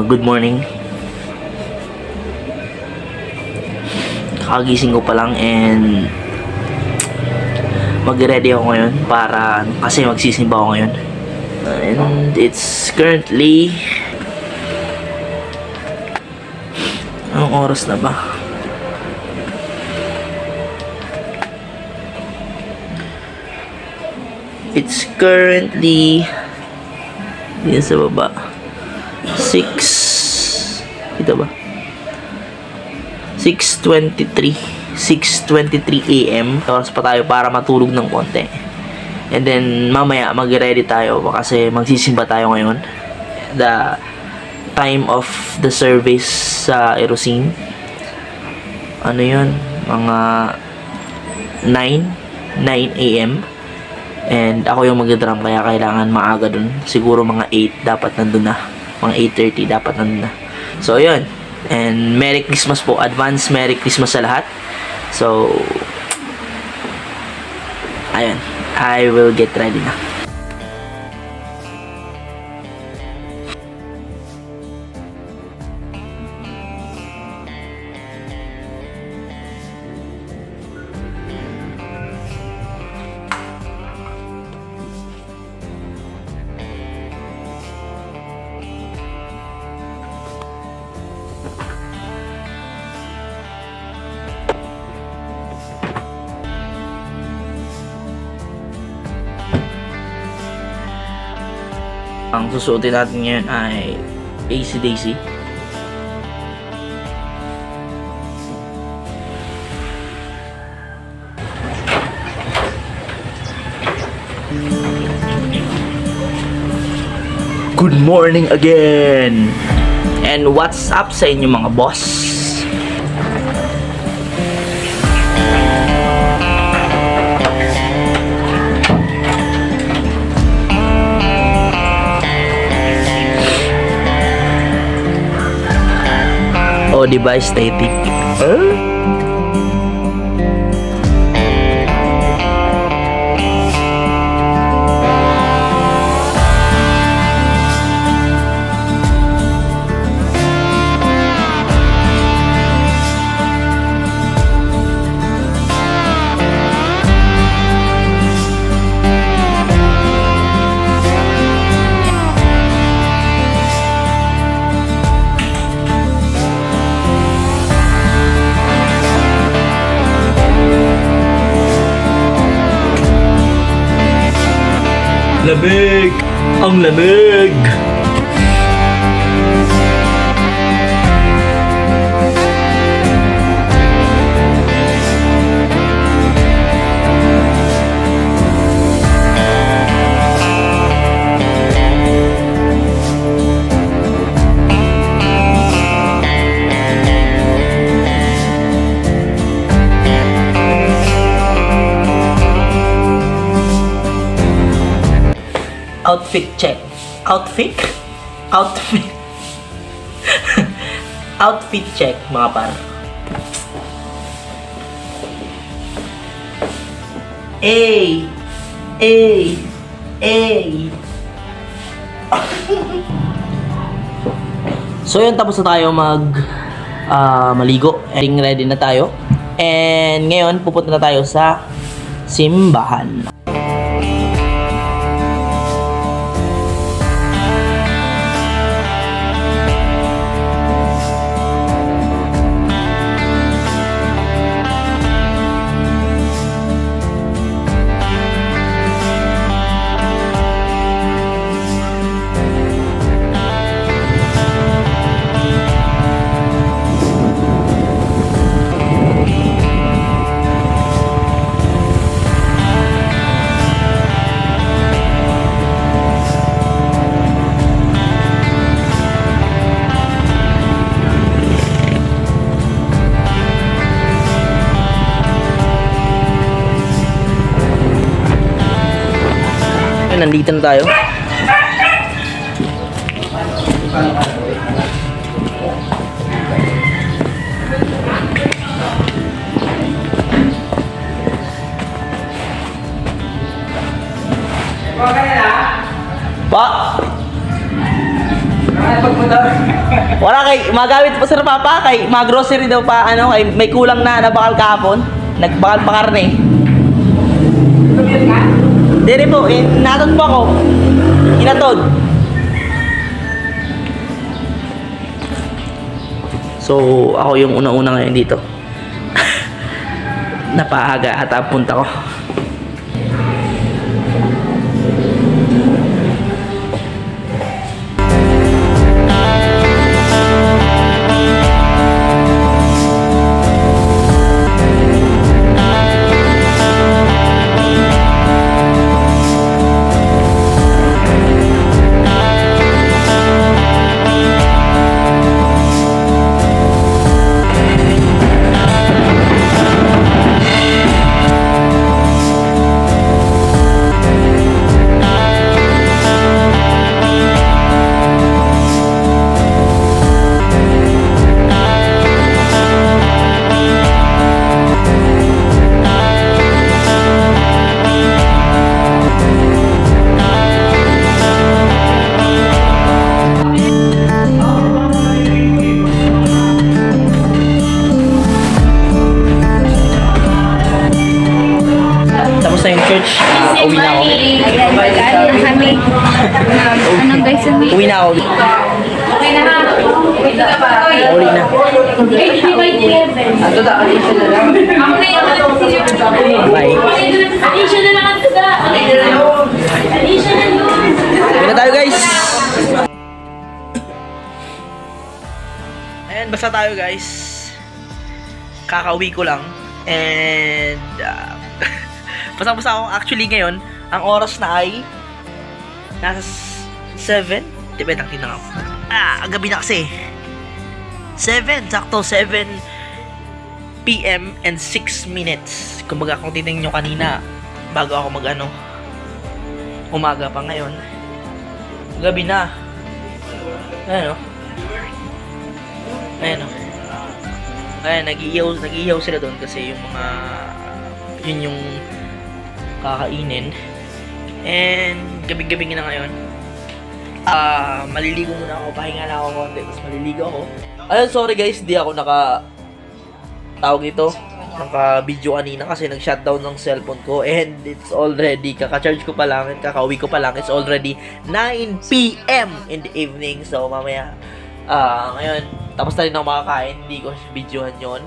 Good morning. Kagising ko pa lang and mag-ready ako ngayon para kasi magsisimba ako ngayon. And it's currently anong oras na ba? It's currently dito sa baba 6 ito ba? 6:23 AM. Oras pa tayo para matulog ng konti. And then mamaya mag-ready tayo kasi magsisimba tayo ngayon. The time of the service sa Erosing, ano yun? Mga 9 AM. And ako yung mag-drum kaya kailangan maaga dun. Siguro mga 8 dapat nandun na. Mga 8:30 dapat nandun na. So yun. And Merry Christmas po. Advance Merry Christmas sa lahat. So ayun. I will get ready na. Ang susuotin natin ngayon ay AC/DC. Good morning again! And what's up sa inyo mga boss? O diba aesthetic? Lamig! Ang lamig! Outfit check. Outfit outfit check mga par. Ay. So yun, tapos na tayo maligo. Ready na tayo. And ngayon pupunta na tayo sa simbahan. Nandito na tayo. Pa! Wala kay, magamit pa sir Papa, kay mga grocery daw pa, ano, kay may kulang na nabakal kahapon. Nagbakal pa karne. Dere po, inatod po ako. Inatod. So, ako yung una-una ngayon dito. Napaaga at punta ko. Tapos na yung church, uwi na ako. Kami. Ano guys? Uwi na ako. Okay na ha. Uwi na. Ako na yung Bye. Alicia na lang ito da. Alicia na yun. Uwi na tayo guys. Ayan, basta tayo guys. Kakauwi ko lang. And basta ako actually ngayon, ang oras na ay nasa 7. Diba, tingnan ako. Gabi na kasi. 7, sakto 7 PM and 6 minutes. Kumbaga kung titingnan nyo kanina, bago ako mag-ano, umaga pa ngayon. Gabi na. Ayan o. Ayan o. Ayan, nag-iihaw sila doon kasi yung mga, yun yung kakainin. And gabi-gabi na ngayon. Maliligo muna ako, pahinga na ako konti, tapos maliligo ako. Ayun, sorry guys, di ako naka-video kanina kasi nag-shutdown ng cellphone ko, and it's already, kaka-charge ko pa lang, and kakauwi ko pa lang, it's already 9 PM in the evening. So mamaya, ngayon, tapos na rin ako makakain, hindi ko videohan yon.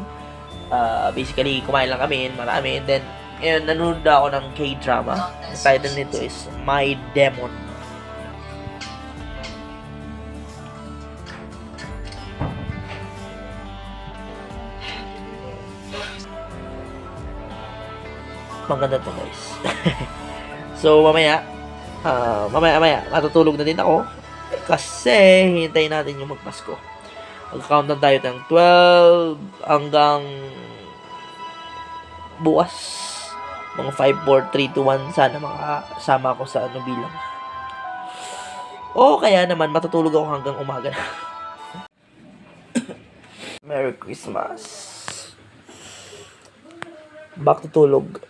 Basically, kumain lang kami, marami, and then ngayon, nanonood ako ng K-drama. Ang title nito is My Demon. Maganda to guys. So, mamaya, matutulog na din ako. Kasi, hintayin natin yung magpasko. Mag-countdown tayo ng 12 hanggang bukas. Mga 5, 4, 3, 2, 1. Sana makasama ako sa ano bilang. O kaya naman, matutulog ako hanggang umaga na. Merry Christmas. Back to tulog.